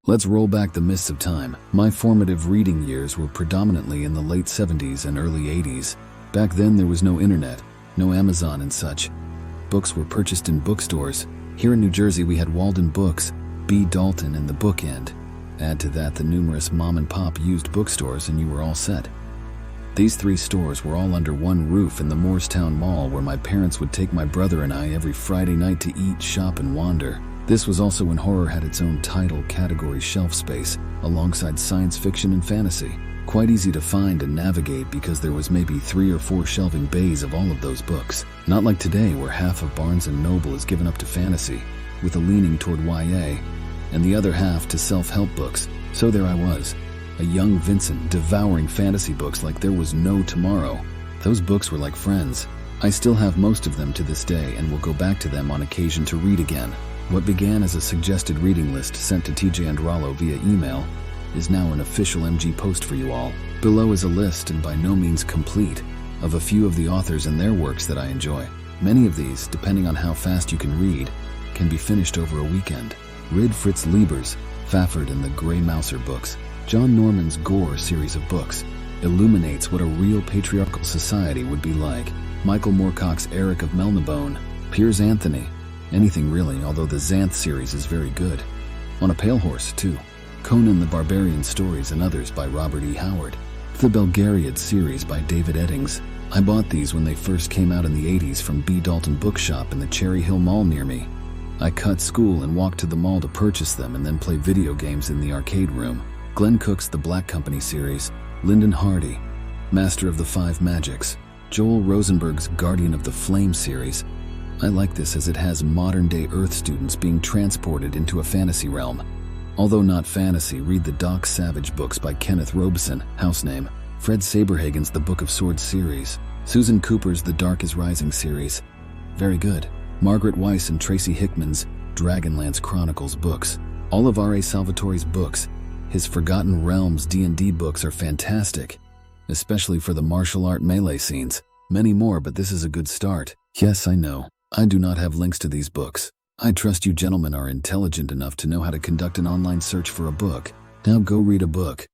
Let's roll back the mists of time. My formative reading years were predominantly in the late 70s and early 80s. Back then there was no internet, no Amazon and such. Books were purchased in bookstores. Here in New Jersey we had Walden Books, B.Dalton and the Book End. Add to that the numerous mom-and-pop used bookstores and you were all set. These 3 stores were all under one roof in the Moorestown Mall, where my parents would take my brother and I every Friday night to eat, shop, and wander. This was also when horror had its own title category shelf space, alongside science fiction and fantasy. Quite easy to find and navigate because there was maybe 3 or 4 shelving bays of all of those books. Not like today where half of Barnes & Noble is given up to fantasy, with a leaning toward YA, and the other half to self-help books. So there I was, a young Vincent devouring fantasy books like there was no tomorrow. Those books were like friends. I still have most of them to this day and will go back to them on occasion to read again. What began as a suggested reading list sent to TJ and Rollo via email is now an official MG post for you all. Below is a list, and by no means complete, of a few of the authors and their works that I enjoy. Many of these, depending on how fast you can read, can be finished over a weekend. Read Fritz Leiber's Fafhrd and the Grey Mouser books, John Norman's Gore series of books, Illuminates what a real patriarchal society would be like, Michael Moorcock's Eric of Melnibone, Piers Anthony, anything really, although the Xanth series is very good. On a Pale Horse, too. Conan the Barbarian stories and others by Robert E. Howard. The Belgariad series by David Eddings. I bought these when they first came out in the 80s from B.Dalton Bookshop in the Cherry Hill Mall near me. I cut school and walked to the mall to purchase them and then play video games in the arcade room. Glen Cook's The Black Company series, Lyndon Hardy, Master of the Five Magics, Joel Rosenberg's Guardian of the Flame series. I like this as it has modern-day Earth students being transported into a fantasy realm. Although not fantasy, read the Doc Savage books by Kenneth Robeson, house name, Fred Saberhagen's The Book of Swords series, Susan Cooper's The Dark is Rising series. Very good. Margaret Weiss and Tracy Hickman's Dragonlance Chronicles books. All of R.A. Salvatore's books. His Forgotten Realms D&D books are fantastic, especially for the martial art melee scenes. Many more, but this is a good start. Yes, I know. I do not have links to these books. I trust you gentlemen are intelligent enough to know how to conduct an online search for a book. Now go read a book.